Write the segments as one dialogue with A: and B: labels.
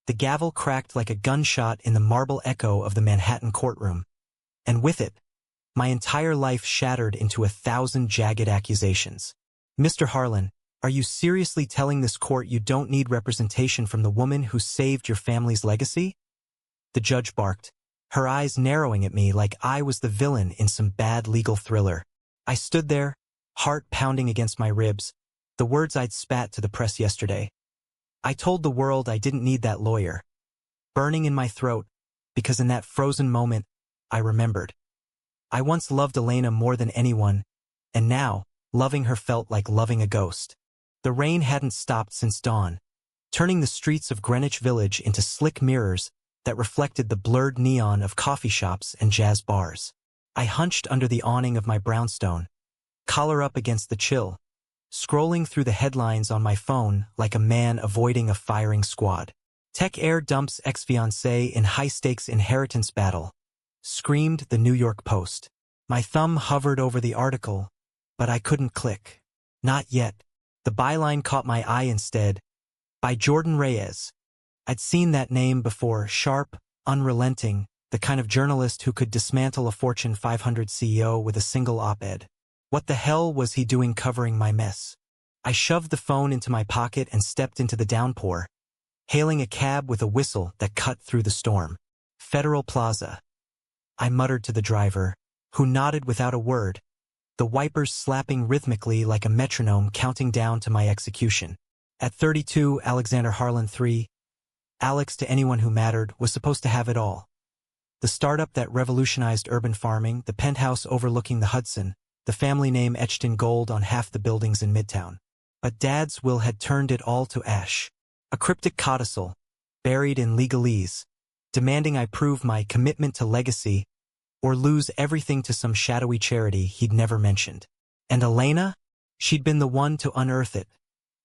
A: The gavel cracked like a gunshot in the marble echo of the Manhattan courtroom. And with it, my entire life shattered into 1,000 jagged accusations. Mr. Harlan, are you seriously telling this court you don't need representation from the woman who saved your family's legacy? The judge barked, her eyes narrowing at me like I was the villain in some bad legal thriller. I stood there, heart pounding against my ribs, the words I'd spat to the press yesterday. I told the world I didn't need that lawyer, burning in my throat, because in that frozen moment, I remembered. I once loved Elena more than anyone, and now, loving her felt like loving a ghost. The rain hadn't stopped since dawn, turning the streets of Greenwich Village into slick mirrors that reflected the blurred neon of coffee shops and jazz bars. I hunched under the awning of my brownstone, collar up against the chill, scrolling through the headlines on my phone like a man avoiding a firing squad. Tech heir dumps ex-fiancée in high-stakes inheritance battle, screamed the New York Post. My thumb hovered over the article, but I couldn't click. Not yet. The byline caught my eye instead, by Jordan Reyes. I'd seen that name before, sharp, unrelenting, the kind of journalist who could dismantle a Fortune 500 CEO with a single op-ed. What the hell was he doing covering my mess? I shoved the phone into my pocket and stepped into the downpour, hailing a cab with a whistle that cut through the storm. Federal Plaza. I muttered to the driver, who nodded without a word, the wipers slapping rhythmically like a metronome counting down to my execution. At 32, Alexander Harlan III, Alex to anyone who mattered, was supposed to have it all. The startup that revolutionized urban farming, the penthouse overlooking the Hudson, the family name etched in gold on half the buildings in Midtown. But Dad's will had turned it all to ash. A cryptic codicil, buried in legalese, demanding I prove my commitment to legacy or lose everything to some shadowy charity he'd never mentioned. And Elena? She'd been the one to unearth it,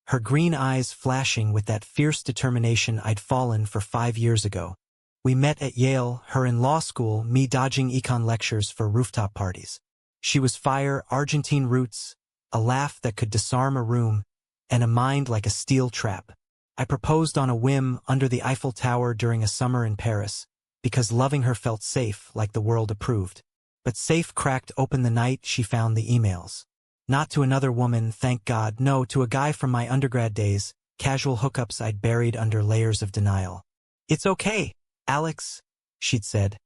A: her green eyes flashing with that fierce determination I'd fallen for 5 years ago. We met at Yale, her in law school, me dodging econ lectures for rooftop parties. She was fire, Argentine roots, a laugh that could disarm a room, and a mind like a steel trap. I proposed on a whim under the Eiffel Tower during a summer in Paris, because loving her felt safe, like the world approved. But safe cracked open the night she found the emails. Not to another woman, thank God, no, to a guy from my undergrad days, casual hookups I'd buried under layers of denial. "It's okay, Alex," she'd said,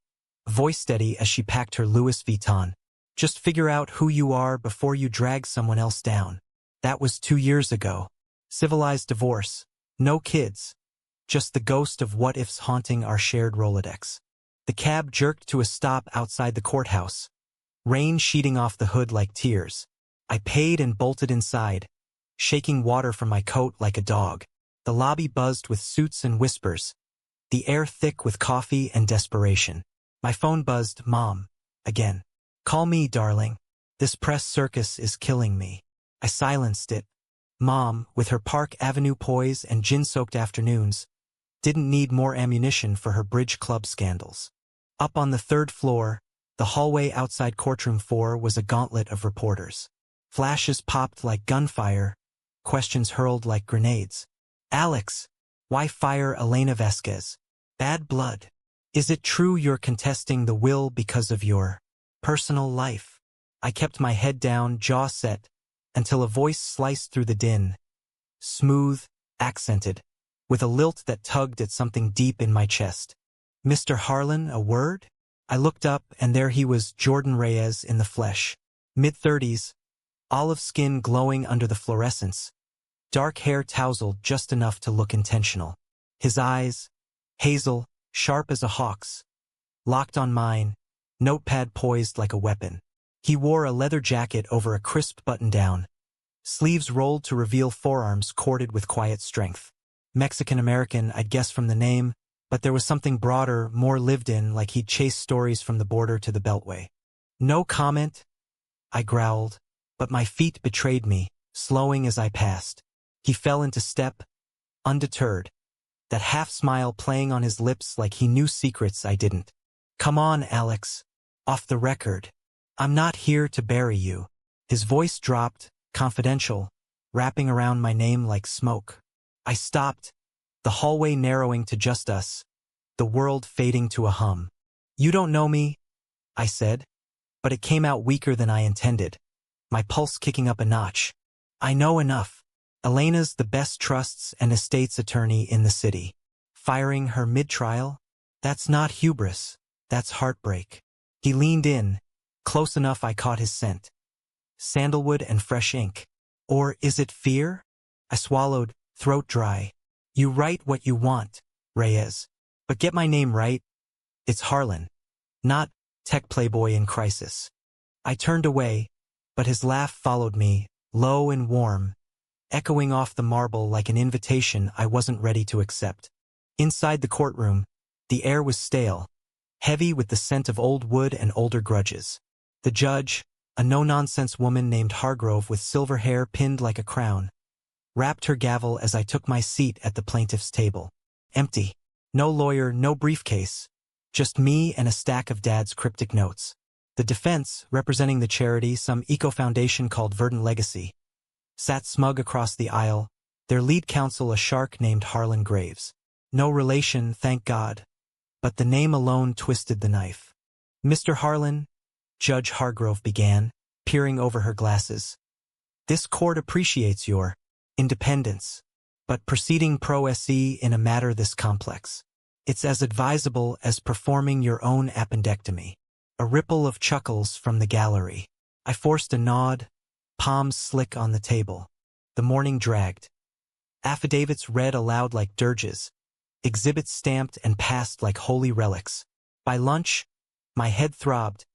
A: voice steady as she packed her Louis Vuitton. "Just figure out who you are before you drag someone else down." That was 2 years ago. Civilized divorce. No kids. Just the ghost of what-ifs haunting our shared Rolodex. The cab jerked to a stop outside the courthouse, rain sheeting off the hood like tears. I paid and bolted inside, shaking water from my coat like a dog. The lobby buzzed with suits and whispers, the air thick with coffee and desperation. My phone buzzed, "Mom," again. "Call me, darling. This press circus is killing me." I silenced it. Mom, with her Park Avenue poise and gin-soaked afternoons, didn't need more ammunition for her bridge club scandals. Up on the 3rd floor, the hallway outside courtroom 4 was a gauntlet of reporters. Flashes popped like gunfire, questions hurled like grenades. "Alex, why fire Elena Vasquez? Bad blood. Is it true you're contesting the will because of your personal life?" I kept my head down, jaw set, until a voice sliced through the din. Smooth, accented, with a lilt that tugged at something deep in my chest. "Mr. Harlan, a word?" I looked up, and there he was, Jordan Reyes in the flesh. Mid-30s, olive skin glowing under the fluorescence, dark hair tousled just enough to look intentional. His eyes, hazel, sharp as a hawk's, locked on mine, notepad poised like a weapon. He wore a leather jacket over a crisp button-down, sleeves rolled to reveal forearms corded with quiet strength. Mexican-American, I'd guess from the name, but there was something broader, more lived-in, like he'd chased stories from the border to the Beltway. "No comment," I growled, but my feet betrayed me, slowing as I passed. He fell into step, undeterred, that half-smile playing on his lips like he knew secrets I didn't. "Come on, Alex. Off the record. I'm not here to bury you." His voice dropped, confidential, wrapping around my name like smoke. I stopped, the hallway narrowing to just us, the world fading to a hum. "You don't know me," I said, but it came out weaker than I intended, my pulse kicking up a notch. "I know enough. Elena's the best trusts and estates attorney in the city. Firing her mid-trial? That's not hubris, that's heartbreak." He leaned in, close enough I caught his scent. Sandalwood and fresh ink. Or is it fear? I swallowed, throat dry. "You write what you want, Reyes. But get my name right. It's Harlan. Not tech playboy in crisis." I turned away, but his laugh followed me, low and warm, echoing off the marble like an invitation I wasn't ready to accept. Inside the courtroom, the air was stale, heavy with the scent of old wood and older grudges. The judge, a no-nonsense woman named Hargrove with silver hair pinned like a crown, rapped her gavel as I took my seat at the plaintiff's table. Empty. No lawyer, no briefcase. Just me and a stack of Dad's cryptic notes. The defense, representing the charity, some eco-foundation called Verdant Legacy, sat smug across the aisle, their lead counsel a shark named Harlan Graves. No relation, thank God. But the name alone twisted the knife. "Mr. Harlan," Judge Hargrove began, peering over her glasses, "this court appreciates your independence, but proceeding pro se in a matter this complex, it's as advisable as performing your own appendectomy." A ripple of chuckles from the gallery. I forced a nod, palms slick on the table. The morning dragged. Affidavits read aloud like dirges, exhibits stamped and passed like holy relics. By lunch, my head throbbed,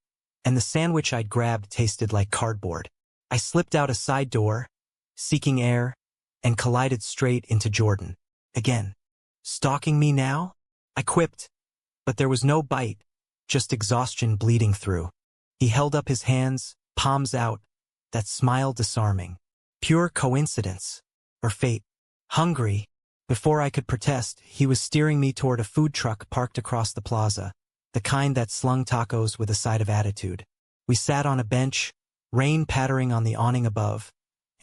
A: and the sandwich I'd grabbed tasted like cardboard. I slipped out a side door, seeking air, and collided straight into Jordan. Again. "Stalking me now?" I quipped, but there was no bite, just exhaustion bleeding through. He held up his hands, palms out, that smile disarming. Pure coincidence, or fate. Hungry. Before I could protest, he was steering me toward a food truck parked across the plaza, the kind that slung tacos with a side of attitude. We sat on a bench, rain pattering on the awning above,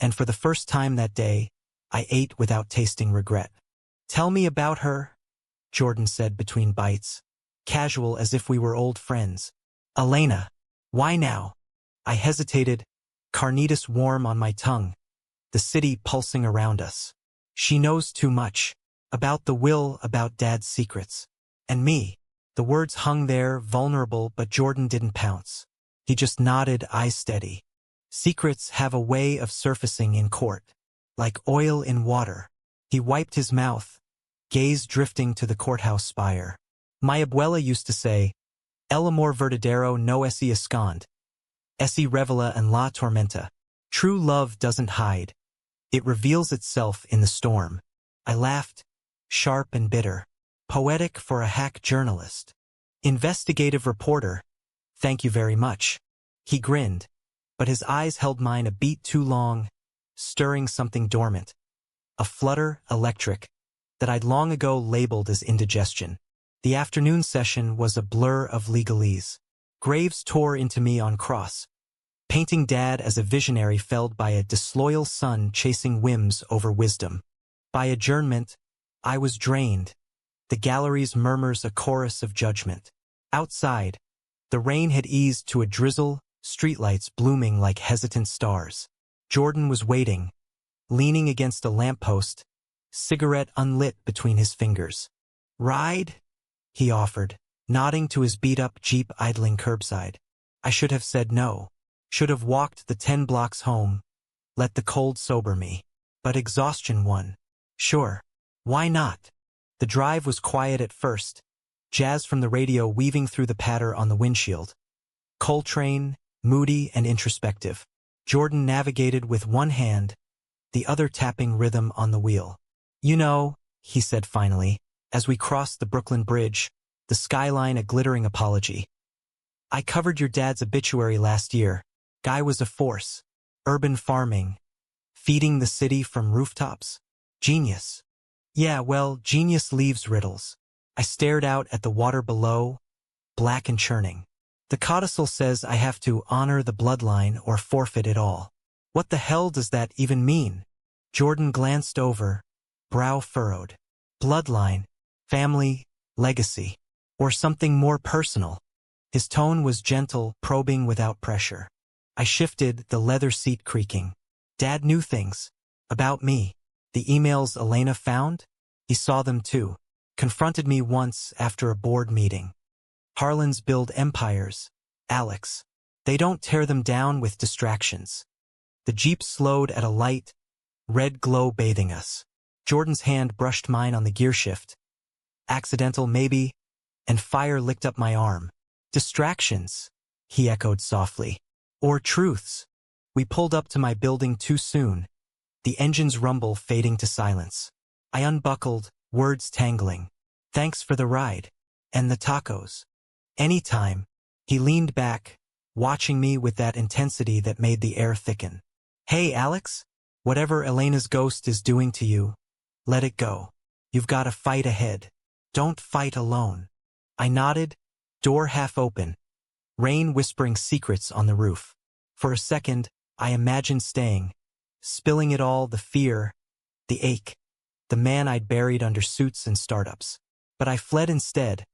A: and for the first time that day, I ate without tasting regret. "Tell me about her," Jordan said between bites, casual as if we were old friends. "Elena." "Why now?" I hesitated, carnitas warm on my tongue, the city pulsing around us. "She knows too much. About the will, about Dad's secrets. And me." The words hung there, vulnerable, but Jordan didn't pounce. He just nodded, eyes steady. "Secrets have a way of surfacing in court, like oil in water." He wiped his mouth, gaze drifting to the courthouse spire. "My abuela used to say, el amor verdadero no es esconde, es revela en la tormenta. True love doesn't hide. It reveals itself in the storm." I laughed, sharp and bitter. Poetic for a hack journalist. Investigative reporter. Thank you very much. He grinned, but his eyes held mine a beat too long, stirring something dormant. A flutter, electric, that I'd long ago labeled as indigestion. The afternoon session was a blur of legalese. Graves tore into me on cross, painting Dad as a visionary felled by a disloyal son chasing whims over wisdom. By adjournment, I was drained, the gallery's murmurs a chorus of judgment. Outside, the rain had eased to a drizzle, streetlights blooming like hesitant stars. Jordan was waiting, leaning against a lamppost, cigarette unlit between his fingers. "Ride?" he offered, nodding to his beat-up Jeep idling curbside. I should have said no. Should have walked the 10 blocks home, let the cold sober me. But exhaustion won. Sure. Why not? The drive was quiet at first, jazz from the radio weaving through the patter on the windshield. Coltrane, moody and introspective. Jordan navigated with one hand, the other tapping rhythm on the wheel. "You know," he said finally, as we crossed the Brooklyn Bridge, the skyline a glittering apology. "I covered your dad's obituary last year. Guy was a force. Urban farming. Feeding the city from rooftops. Genius." "Yeah, well, genius leaves riddles." I stared out at the water below, black and churning. "The codicil says I have to honor the bloodline or forfeit it all. What the hell does that even mean?" Jordan glanced over, brow furrowed. Bloodline, family, legacy, or something more personal. His tone was gentle, probing without pressure. I shifted, the leather seat creaking. Dad knew things. About me. The emails Elena found? He saw them too. Confronted me once after a board meeting. Harlans build empires, Alex. They don't tear them down with distractions. The Jeep slowed at a light, red glow bathing us. Jordan's hand brushed mine on the gearshift. Accidental, maybe, and fire licked up my arm. Distractions, he echoed softly. Or truths. We pulled up to my building too soon, the engine's rumble fading to silence. I unbuckled, words tangling. Thanks for the ride. And the tacos. Anytime. He leaned back, watching me with that intensity that made the air thicken. Hey, Alex? Whatever Elena's ghost is doing to you, let it go. You've got a fight ahead. Don't fight alone. I nodded, door half open. Rain whispering secrets on the roof. For a second, I imagined staying, spilling it all, the fear, the ache, the man I'd buried under suits and startups. But I fled instead,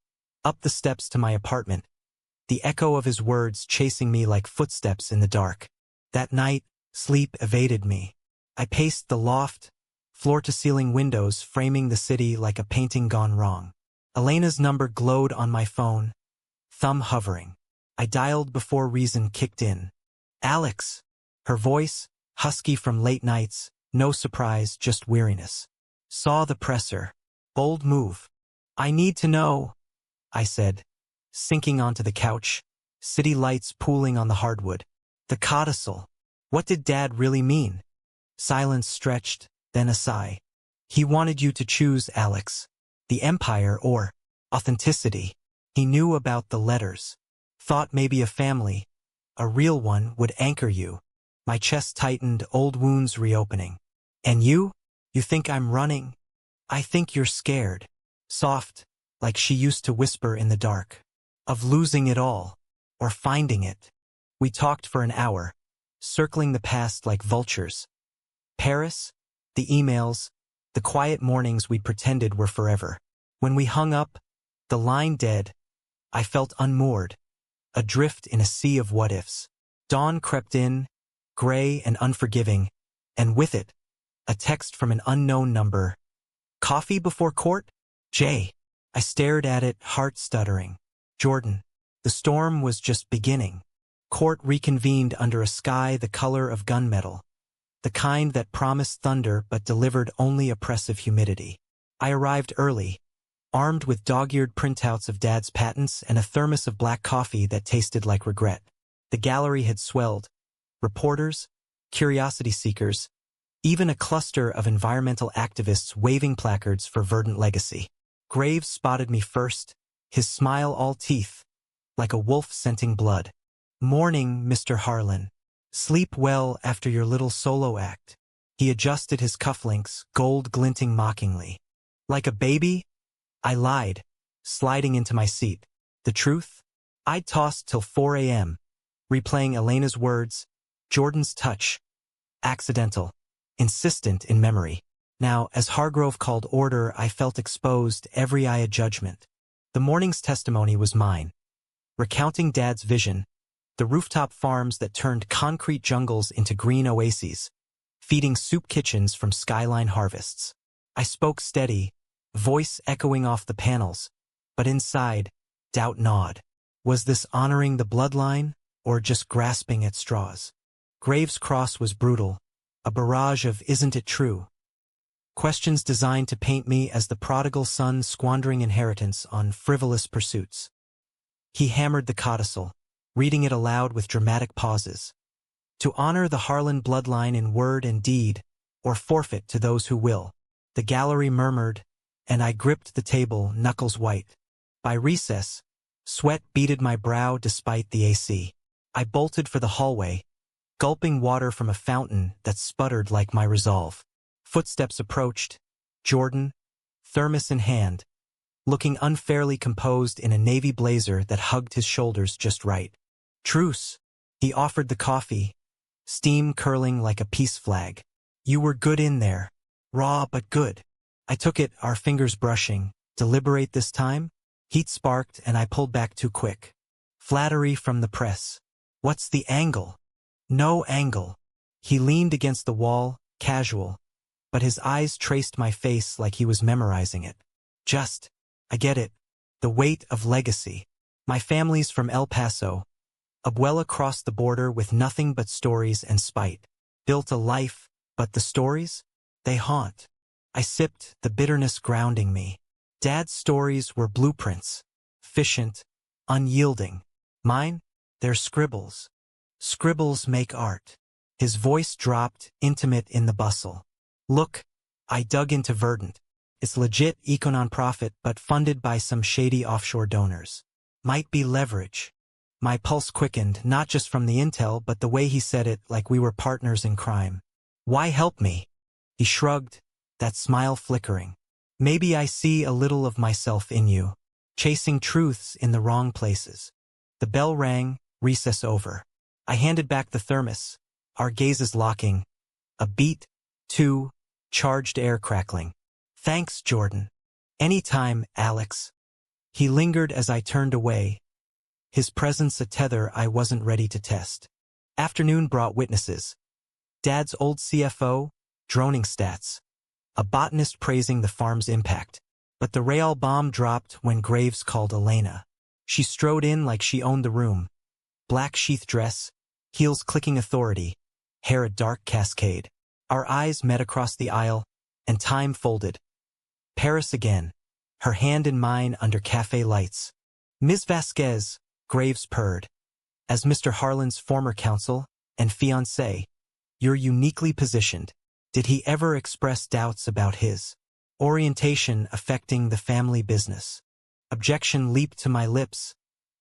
A: up the steps to my apartment, the echo of his words chasing me like footsteps in the dark. That night, sleep evaded me. I paced the loft, floor-to-ceiling windows framing the city like a painting gone wrong. Elena's number glowed on my phone, thumb hovering. I dialed before reason kicked in. Alex. Her voice, husky from late nights, no surprise, just weariness. Saw the presser. Bold move. I need to know, I said, sinking onto the couch, city lights pooling on the hardwood. The codicil. What did Dad really mean? Silence stretched, then a sigh. He wanted you to choose, Alex. The empire or authenticity. He knew about the letters. Thought maybe a family, a real one, would anchor you. My chest tightened, old wounds reopening. And you? You think I'm running? I think you're scared. Soft, like she used to whisper in the dark. Of losing it all. Or finding it. We talked for an hour, circling the past like vultures. Paris, the emails, the quiet mornings we pretended were forever. When we hung up, the line dead, I felt unmoored. Adrift in a sea of what-ifs. Dawn crept in, gray and unforgiving, and with it, a text from an unknown number. Coffee before court? Jay. I stared at it, heart stuttering. Jordan. The storm was just beginning. Court reconvened under a sky the color of gunmetal. The kind that promised thunder but delivered only oppressive humidity. I arrived early, armed with dog-eared printouts of Dad's patents and a thermos of black coffee that tasted like regret. The gallery had swelled. Reporters, curiosity seekers, even a cluster of environmental activists waving placards for verdant legacy. Graves spotted me first, his smile all teeth, like a wolf scenting blood. Morning, Mr. Harlan. Sleep well after your little solo act. He adjusted his cufflinks, gold glinting mockingly. Like a baby? I lied, sliding into my seat. The truth? I'd tossed till 4 a.m., replaying Elena's words, Jordan's touch. Accidental. Insistent in memory. Now, as Hargrove called order, I felt exposed, every eye a judgment. The morning's testimony was mine. Recounting Dad's vision, the rooftop farms that turned concrete jungles into green oases, feeding soup kitchens from skyline harvests. I spoke steady, voice echoing off the panels, but inside, doubt gnawed. Was this honoring the bloodline, or just grasping at straws? Graves' cross was brutal, a barrage of isn't it true? Questions designed to paint me as the prodigal son squandering inheritance on frivolous pursuits. He hammered the codicil, reading it aloud with dramatic pauses. To honor the Harlan bloodline in word and deed, or forfeit to those who will. The gallery murmured, and I gripped the table, knuckles white. By recess, sweat beaded my brow despite the AC. I bolted for the hallway, gulping water from a fountain that sputtered like my resolve. Footsteps approached, Jordan, thermos in hand, looking unfairly composed in a navy blazer that hugged his shoulders just right. Truce. He offered the coffee, steam curling like a peace flag. You were good in there. Raw but good. I I took it, our fingers brushing. Deliberate this time? Heat sparked and I pulled back too quick. Flattery from the press. What's the angle? No angle. He leaned against the wall, casual, but his eyes traced my face like he was memorizing it. I get it. The weight of legacy. My family's from El Paso. Abuela crossed the border with nothing but stories and spite. Built a life, but the stories? They haunt. I sipped, the bitterness grounding me. Dad's stories were blueprints. Efficient, unyielding. Mine? They're scribbles. Scribbles make art. His voice dropped, intimate in the bustle. Look, I dug into Verdant. It's legit eco-nonprofit but funded by some shady offshore donors. Might be leverage. My pulse quickened, not just from the intel but the way he said it, like we were partners in crime. Why help me? He shrugged, that smile flickering. Maybe I see a little of myself in you, chasing truths in the wrong places. The bell rang, recess over. I handed back the thermos, our gazes locking. A beat, two, charged air crackling. Thanks, Jordan. Anytime, Alex. He lingered as I turned away, his presence a tether I wasn't ready to test. Afternoon brought witnesses. Dad's old CFO, droning stats. A botanist praising the farm's impact. But the Real bomb dropped when Graves called Elena. She strode in like she owned the room. Black sheath dress, heels clicking authority, hair a dark cascade. Our eyes met across the aisle, and time folded. Paris again, her hand in mine under cafe lights. Ms. Vasquez, Graves purred. As Mr. Harlan's former counsel and fiancé, you're uniquely positioned. Did he ever express doubts about his orientation affecting the family business? Objection leaped to my lips,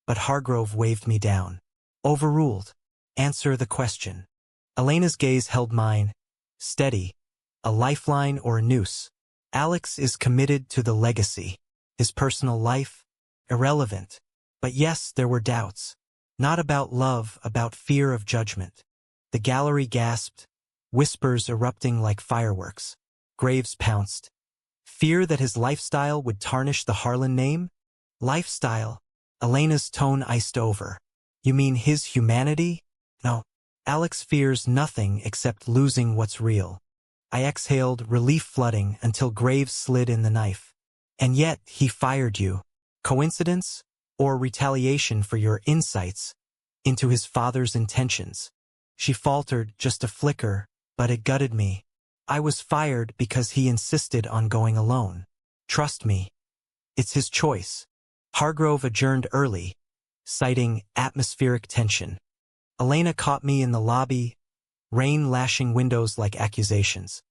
A: but Hargrove waved me down. Overruled. Answer the question. Elena's gaze held mine, steady, a lifeline or a noose. Alex is committed to the legacy. His personal life? Irrelevant. But yes, there were doubts. Not about love, about fear of judgment. The gallery gasped, whispers erupting like fireworks. Graves pounced. Fear that his lifestyle would tarnish the Harlan name? Lifestyle? Elena's tone iced over. You mean his humanity? No. Alex fears nothing except losing what's real. I exhaled, relief flooding, until Graves slid in the knife. And yet, he fired you. Coincidence? Or retaliation for your insights into his father's intentions? She faltered, just a flicker, but it gutted me. I was fired because he insisted on going alone. Trust me. It's his choice. Hargrove adjourned early, citing atmospheric tension. Elena caught me in the lobby, rain lashing windows like accusations.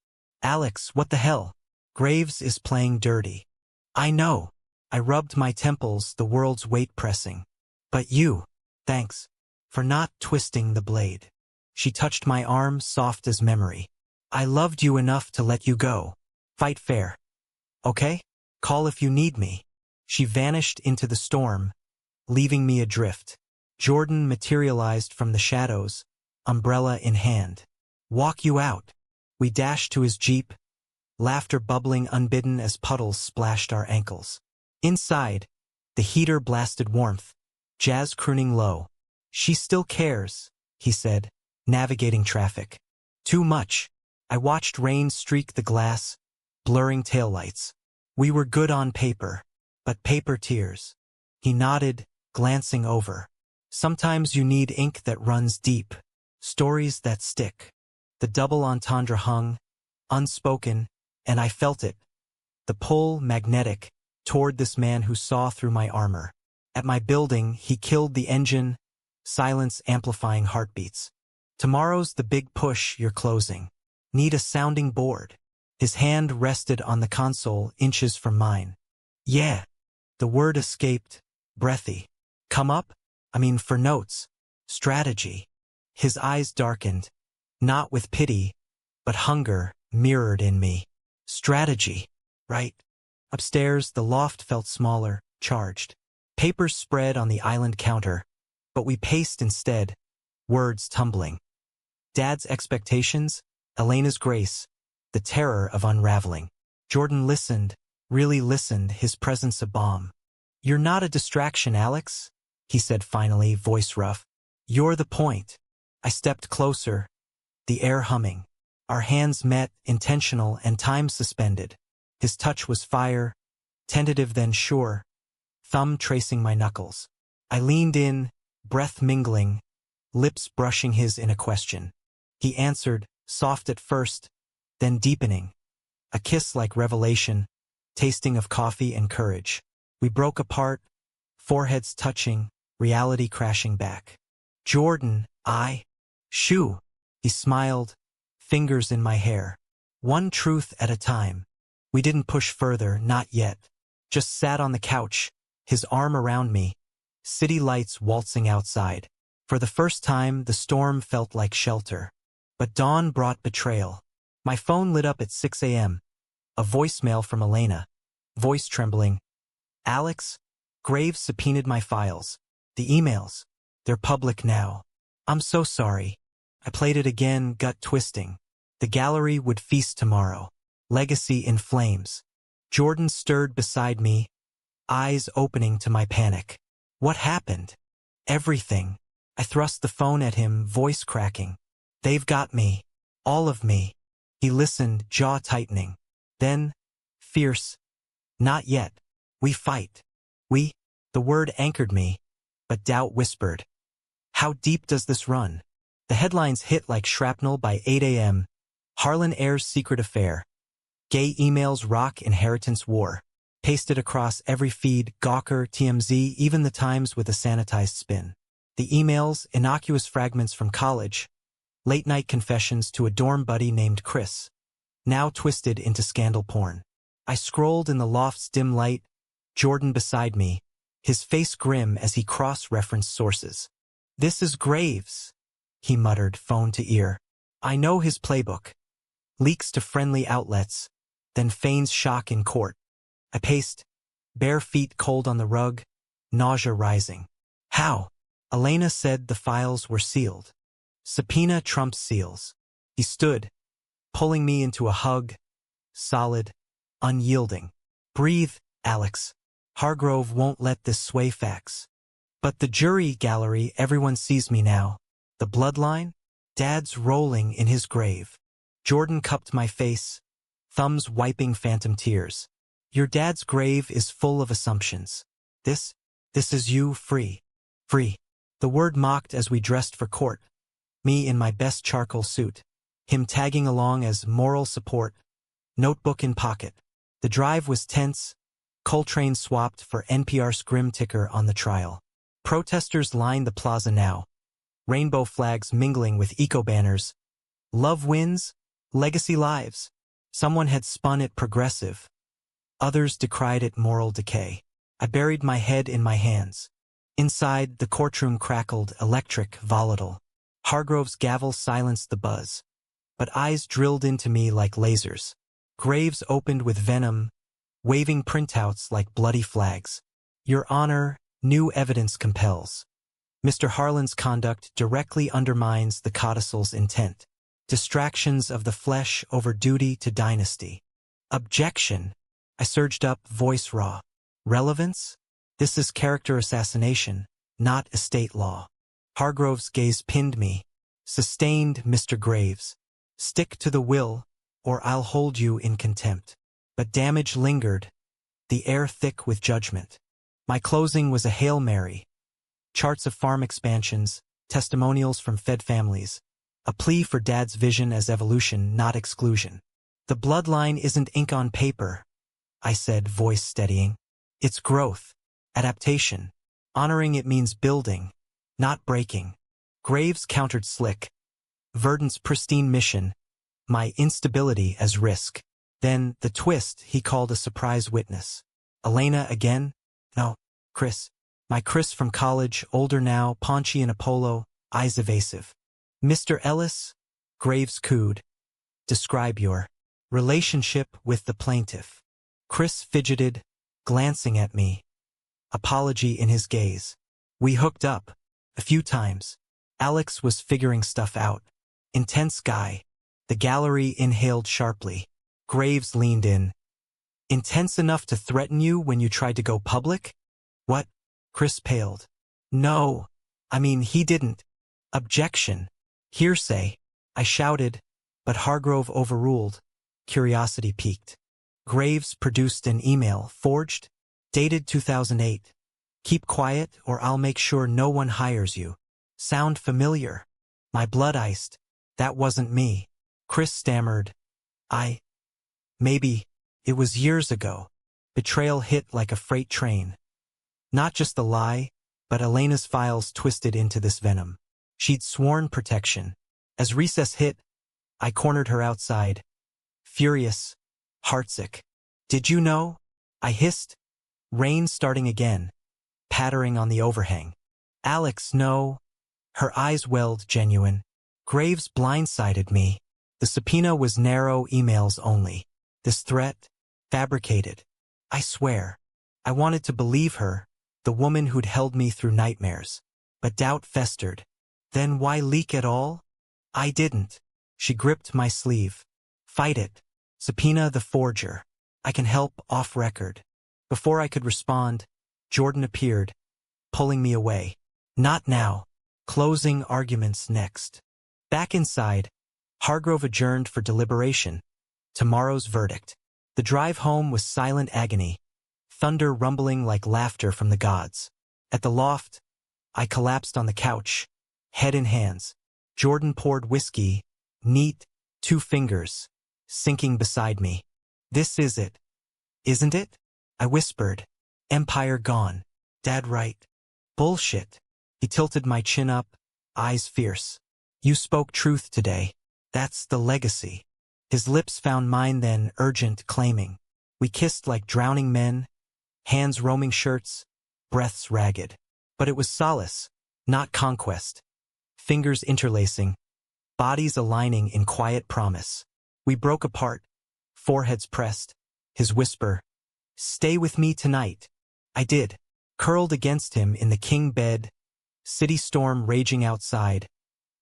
A: Alex, what the hell? Graves is playing dirty. I know. I rubbed my temples, the world's weight pressing. But you, thanks, for not twisting the blade. She touched my arm, soft as memory. I loved you enough to let you go. Fight fair. Okay? Call if you need me. She vanished into the storm, leaving me adrift. Jordan materialized from the shadows, umbrella in hand. Walk you out. We dashed to his jeep, laughter bubbling unbidden as puddles splashed our ankles. Inside, the heater blasted warmth, jazz crooning low. She still cares, he said, navigating traffic. Too much. I watched rain streak the glass, blurring taillights. We were good on paper, but paper tears. He nodded, glancing over. Sometimes you need ink that runs deep, stories that stick. The double entendre hung, unspoken, and I felt it. The pull, magnetic, toward this man who saw through my armor. At my building, he killed the engine, silence amplifying heartbeats. Tomorrow's the big push you're closing. Need a sounding board. His hand rested on the console, inches from mine. Yeah. The word escaped, breathy. Come up? For notes. Strategy. His eyes darkened, not with pity, but hunger mirrored in me. Strategy. Right. Upstairs, the loft felt smaller, charged. Papers spread on the island counter, but we paced instead, words tumbling. Dad's expectations, Elena's grace, the terror of unraveling. Jordan listened, really listened, his presence a balm. "You're not a distraction, Alex," he said finally, voice rough. "You're the point." I stepped closer, the air humming. Our hands met, intentional and time suspended. His touch was fire, tentative then sure, thumb tracing my knuckles. I leaned in, breath mingling, lips brushing his in a question. He answered, soft at first, then deepening. A kiss like revelation, tasting of coffee and courage. We broke apart, foreheads touching, reality crashing back. "Jordan, shoo." He smiled, fingers in my hair. "One truth at a time." We didn't push further, not yet. Just sat on the couch, his arm around me, city lights waltzing outside. For the first time, the storm felt like shelter. But dawn brought betrayal. My phone lit up at 6 a.m. A voicemail from Elena. Voice trembling. "Alex, Graves subpoenaed my files. The emails. They're public now. I'm so sorry." I played it again, gut twisting. The gallery would feast tomorrow. Legacy in flames. Jordan stirred beside me, eyes opening to my panic. "What happened?" "Everything." I thrust the phone at him, voice cracking. "They've got me. All of me." He listened, jaw tightening. Then, fierce, "Not yet. We fight." "We?" The word anchored me, but doubt whispered. "How deep does this run?" The headlines hit like shrapnel by 8 a.m. Harlan heirs secret affair. Gay emails rock inheritance war. Pasted across every feed, Gawker, TMZ, even the Times with a sanitized spin. The emails, innocuous fragments from college. Late-night confessions to a dorm buddy named Chris. Now twisted into scandal porn. I scrolled in the loft's dim light, Jordan beside me, his face grim as he cross-referenced sources. "This is Graves," he muttered, phone to ear. I know his playbook. Leaks to friendly outlets, then feigns shock in court. I paced, bare feet cold on the rug, nausea rising. "How?" Elena said the files were sealed. Subpoena trumps seals. He stood, pulling me into a hug, solid, unyielding. "Breathe, Alex. Hargrove won't let this sway facts." But the jury gallery, everyone sees me now. The bloodline? Dad's rolling in his grave. Jordan cupped my face, thumbs wiping phantom tears. "Your dad's grave is full of assumptions. This is you free. Free." The word mocked as we dressed for court. Me in my best charcoal suit. Him tagging along as moral support. Notebook in pocket. The drive was tense. Coltrane swapped for NPR scrim ticker on the trial. Protesters lined the plaza now. Rainbow flags mingling with eco-banners. Love wins, legacy lives. Someone had spun it progressive. Others decried it moral decay. I buried my head in my hands. Inside, the courtroom crackled, electric, volatile. Hargrove's gavel silenced the buzz. But eyes drilled into me like lasers. Graves opened with venom, waving printouts like bloody flags. "Your Honor, new evidence compels." Mr. Harlan's conduct directly undermines the codicil's intent. Distractions of the flesh over duty to dynasty. "Objection." I surged up, voice raw. "Relevance? This is character assassination, not estate law." Hargrove's gaze pinned me. "Sustained, Mr. Graves. Stick to the will, or I'll hold you in contempt." But damage lingered, the air thick with judgment. My closing was a Hail Mary. Charts of farm expansions, testimonials from fed families. A plea for Dad's vision as evolution, not exclusion. "The bloodline isn't ink on paper," I said, voice steadying. "It's growth, adaptation. Honoring it means building, not breaking." Graves countered slick. Verdant's pristine mission, my instability as risk. Then, the twist, he called a surprise witness. "Elena again?" "No, Chris. My Chris from college, older now, paunchy in a polo, eyes evasive." "Mr. Ellis?" Graves cooed. "Describe your relationship with the plaintiff." Chris fidgeted, glancing at me. Apology in his gaze. "We hooked up. A few times." Alex was figuring stuff out. Intense guy. The gallery inhaled sharply. Graves leaned in. Intense enough to threaten you when you tried to go public? What? Chris paled. No. I mean, he didn't. Objection. Hearsay. I shouted, but Hargrove overruled. Curiosity piqued. Graves produced an email, forged, dated 2008. Keep quiet or I'll make sure no one hires you. Sound familiar? My blood iced. That wasn't me. Chris stammered. Maybe. It was years ago. Betrayal hit like a freight train. Not just the lie, but Elena's files twisted into this venom. She'd sworn protection. As recess hit, I cornered her outside. Furious. Heartsick. Did you know? I hissed. Rain starting again. Pattering on the overhang. Alex, no. Her eyes welled genuine. Graves blindsided me. The subpoena was narrow emails only. This threat? Fabricated. I swear. I wanted to believe her, the woman who'd held me through nightmares. But doubt festered. Then why leak at all? I didn't. She gripped my sleeve. Fight it. Subpoena the forger. I can help off record. Before I could respond, Jordan appeared, pulling me away. Not now. Closing arguments next. Back inside, Hargrove adjourned for deliberation. Tomorrow's verdict. The drive home was silent agony, thunder rumbling like laughter from the gods. At the loft, I collapsed on the couch, head in hands. Jordan poured whiskey, neat, 2 fingers, sinking beside me. This is it. Isn't it? I whispered. Empire gone. Dad right. Bullshit. He tilted my chin up, eyes fierce. You spoke truth today. That's the legacy. His lips found mine then, urgent, claiming. We kissed like drowning men, hands roaming shirts, breaths ragged. But it was solace, not conquest. Fingers interlacing, bodies aligning in quiet promise. We broke apart, foreheads pressed, his whisper, stay with me tonight. I did, curled against him in the king bed, city storm raging outside,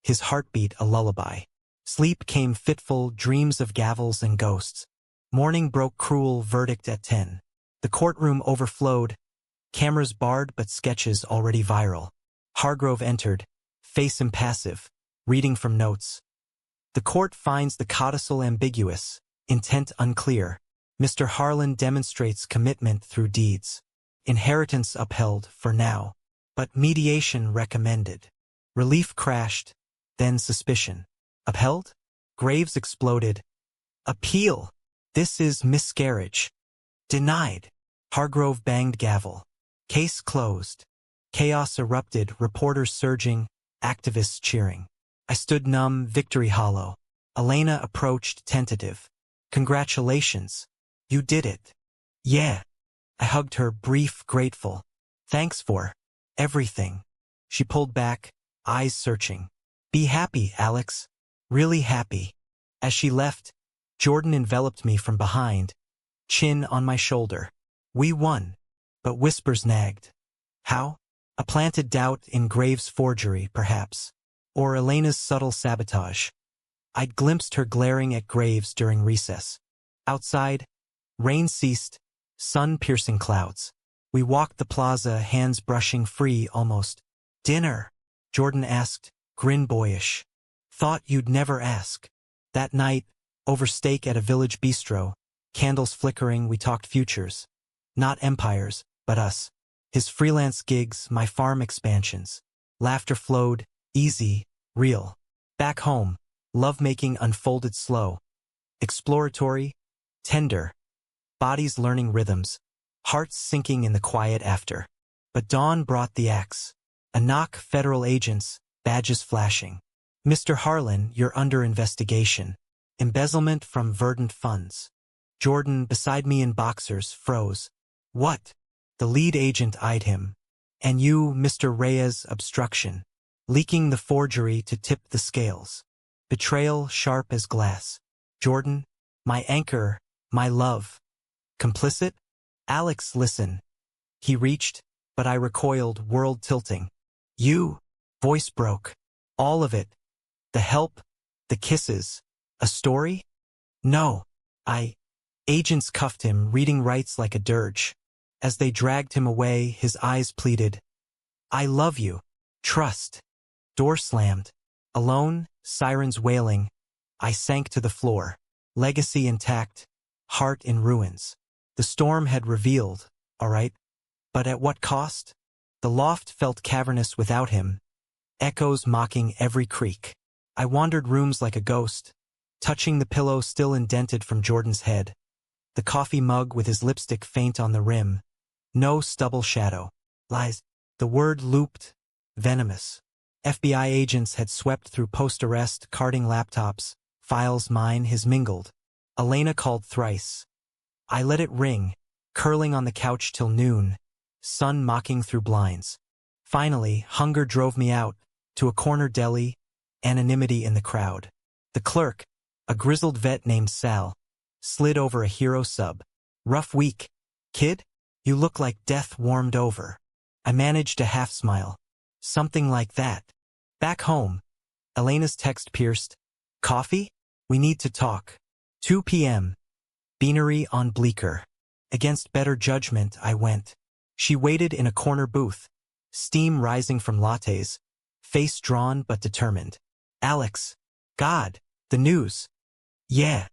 A: his heartbeat a lullaby. Sleep came fitful, dreams of gavels and ghosts. Morning broke cruel, verdict at 10. The courtroom overflowed, cameras barred but sketches already viral. Hargrove entered, face impassive, reading from notes. The court finds the codicil ambiguous, intent unclear. Mr. Harlan demonstrates commitment through deeds. Inheritance upheld for now, but mediation recommended. Relief crashed, then suspicion. Upheld? Graves exploded. Appeal! This is miscarriage. Denied. Hargrove banged gavel. Case closed. Chaos erupted, reporters surging, activists cheering. I stood numb, victory hollow. Elena approached, tentative. Congratulations. You did it. Yeah. I hugged her, brief, grateful. Thanks for everything. She pulled back, eyes searching. Be happy, Alex. Really happy. As she left, Jordan enveloped me from behind, chin on my shoulder. We won, but whispers nagged. How? A planted doubt in Graves' forgery, perhaps, or Elena's subtle sabotage. I'd glimpsed her glaring at Graves during recess. Outside, rain ceased, sun-piercing clouds. We walked the plaza, hands brushing free almost. Dinner? Jordan asked, grin boyish. Thought you'd never ask. That night, over steak at a village bistro, candles flickering, we talked futures. Not empires, but us. His freelance gigs, my farm expansions. Laughter flowed, easy, real. Back home, lovemaking unfolded slow. Exploratory, tender. Bodies learning rhythms, hearts sinking in the quiet after. But dawn brought the axe. A knock, federal agents, badges flashing. Mr. Harlan, you're under investigation. Embezzlement from verdant funds. Jordan, beside me in boxers, froze. What? The lead agent eyed him. And you, Mr. Reyes, obstruction. Leaking the forgery to tip the scales. Betrayal sharp as glass. Jordan, my anchor, my love. Complicit? Alex, listen. He reached, but I recoiled, world tilting. You? Voice broke. All of it. The help, the kisses. A story? No. Agents cuffed him, reading rights like a dirge. As they dragged him away, his eyes pleaded, "I love you. Trust." Door slammed. Alone, sirens wailing, I sank to the floor. Legacy intact, heart in ruins. The storm had revealed, all right, but at what cost? The loft felt cavernous without him, echoes mocking every creak. I wandered rooms like a ghost, touching the pillow still indented from Jordan's head. The coffee mug with his lipstick faint on the rim. No stubble shadow. Lies. The word looped, venomous. FBI agents had swept through post-arrest, carting laptops, files mine, his mingled. Elena called thrice. I let it ring, curling on the couch till noon, sun mocking through blinds. Finally, hunger drove me out, to a corner deli, anonymity in the crowd. The clerk, a grizzled vet named Sal, slid over a hero sub. "Rough week, kid? You look like death warmed over." I managed a half smile. "Something like that." Back home, Elena's text pierced. "Coffee? We need to talk." 2 p.m. Beanery on Bleecker. Against better judgment, I went. She waited in a corner booth, steam rising from lattes, face drawn but determined. "Alex. God. The news." "Yeah."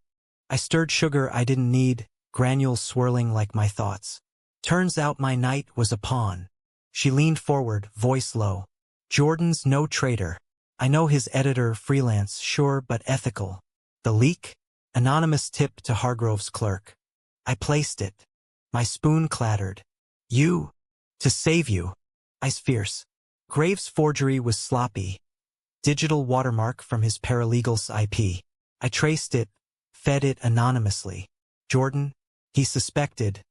A: I stirred sugar I didn't need, granules swirling like my thoughts. "Turns out my night was a pawn." She leaned forward, voice low. "Jordan's no traitor. I know his editor, freelance, sure but ethical." The leak? Anonymous tip to Hargrove's clerk. I placed it. My spoon clattered. "You. To save you." Eyes fierce. Graves' forgery was sloppy. Digital watermark from his paralegal's IP. I traced it, fed it anonymously. Jordan, he suspected,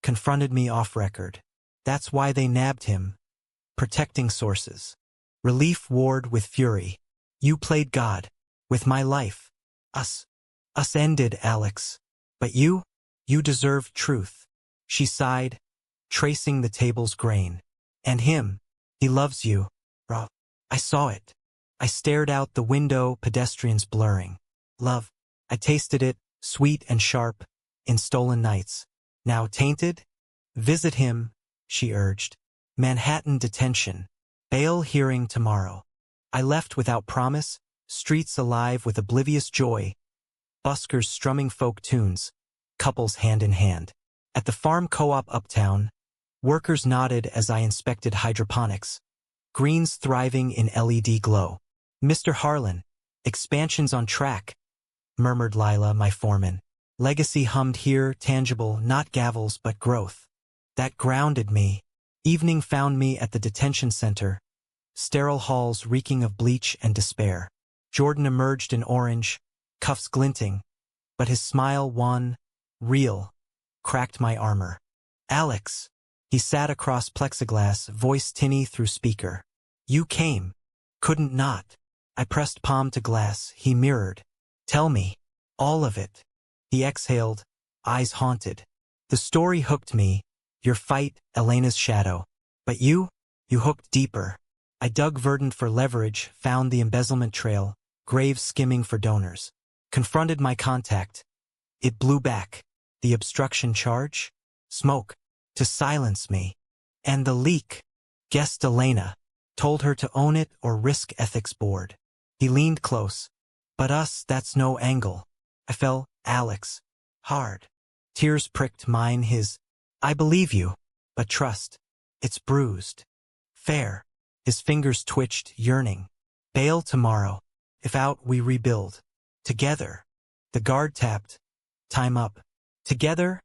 A: confronted me off record. That's why they nabbed him. Protecting sources. Relief warred with fury. You played God. With my life. Us ended, Alex. But you deserved truth. She sighed, tracing the table's grain. And him, he loves you, Rob. I saw it. I stared out the window, pedestrians blurring. Love. I tasted it, sweet and sharp, in stolen nights. Now tainted? Visit him, she urged. Manhattan detention. Bail hearing tomorrow. I left without promise, streets alive with oblivious joy. Buskers strumming folk tunes, couples hand in hand. At the farm co-op uptown, workers nodded as I inspected hydroponics. Greens thriving in LED glow. "Mr. Harlan, expansion's on track," murmured Lila, my foreman. Legacy hummed here, tangible, not gavels but growth. That grounded me. Evening found me at the detention center, sterile halls reeking of bleach and despair. Jordan emerged in orange, cuffs glinting, but his smile wan, real, cracked my armor. "Alex." He sat across plexiglass, voice tinny through speaker. "You came. Couldn't not." I pressed palm to glass, he mirrored. "Tell me. All of it." He exhaled, eyes haunted. "The story hooked me. Your fight, Elena's shadow. But you hooked deeper." I dug verdant for leverage, found the embezzlement trail, Graves skimming for donors. Confronted my contact. It blew back. The obstruction charge? Smoke. To silence me. And the leak. Guessed Elena. Told her to own it or risk ethics board. He leaned close. "But us, that's no angle." I fell, "Alex." Hard. Tears pricked mine, his. "I believe you. But trust. It's bruised." "Fair." His fingers twitched, yearning. "Bail tomorrow. If out, we rebuild. Together." The guard tapped. "Time up." "Together?"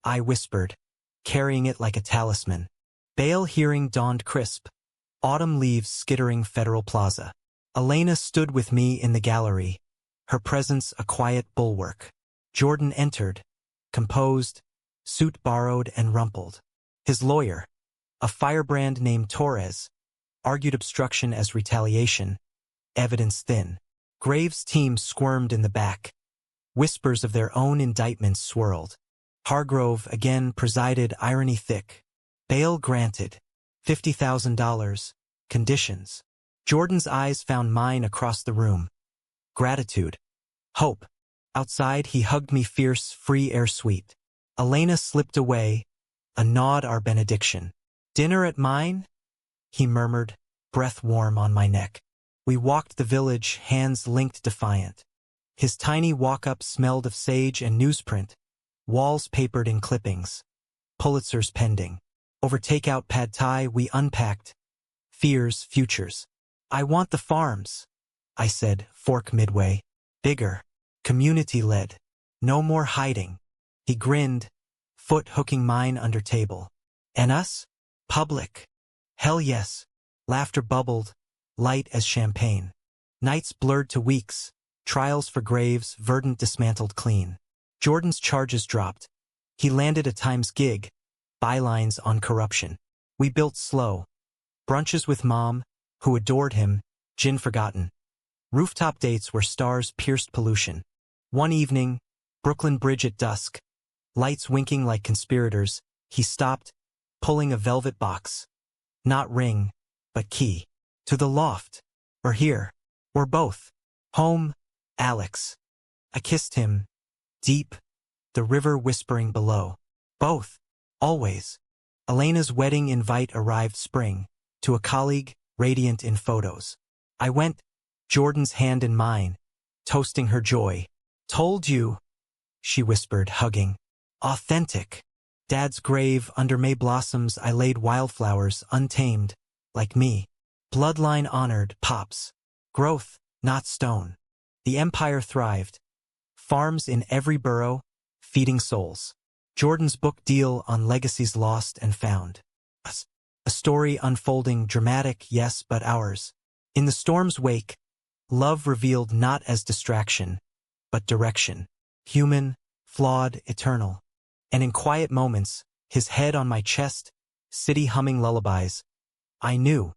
A: I whispered, carrying it like a talisman. Bail hearing dawned crisp. Autumn leaves skittering Federal Plaza. Elena stood with me in the gallery, her presence a quiet bulwark. Jordan entered, composed, suit borrowed and rumpled. His lawyer, a firebrand named Torres, argued obstruction as retaliation, evidence thin. Graves' team squirmed in the back. Whispers of their own indictments swirled. Hargrove again presided, irony thick. Bail granted. $50,000. Conditions. Jordan's eyes found mine across the room. Gratitude. Hope. Outside, he hugged me fierce, free air sweet. Elena slipped away, a nod our benediction. Dinner at mine? He murmured, breath warm on my neck. We walked the village, hands linked defiant. His tiny walk-up smelled of sage and newsprint, walls papered in clippings, Pulitzers pending. Over takeout pad thai we unpacked, fears, futures. I want the farms, I said, fork midway. Bigger, community-led, no more hiding. He grinned, foot hooking mine under table. And us? Public. Hell yes. Laughter bubbled, light as champagne. Nights blurred to weeks, trials for graves, verdant dismantled clean. Jordan's charges dropped. He landed a Times gig, bylines on corruption. We built slow. Brunches with mom, who adored him, gin forgotten. Rooftop dates where stars pierced pollution. One evening, Brooklyn Bridge at dusk, lights winking like conspirators, he stopped, pulling a velvet box. Not ring, but key. To the loft. Or here. Or both. Home, Alex. I kissed him. Deep. The river whispering below. Both. Always. Elena's wedding invite arrived spring. To a colleague, radiant in photos. I went, Jordan's hand in mine, toasting her joy. Told you, she whispered, hugging. Authentic. Dad's grave, under May blossoms I laid wildflowers, untamed, like me. Bloodline honored, pops. Growth, not stone. The empire thrived. Farms in every borough, feeding souls. Jordan's book deal on legacies lost and found. A story unfolding, dramatic, yes, but ours. In the storm's wake, love revealed not as distraction, but direction. Human, flawed, eternal. And in quiet moments, his head on my chest, city humming lullabies, I knew.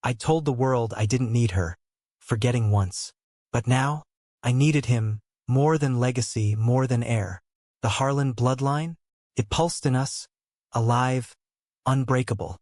A: I told the world I didn't need her, forgetting once. But now, I needed him, more than legacy, more than air. The Harlan bloodline? It pulsed in us, alive, unbreakable.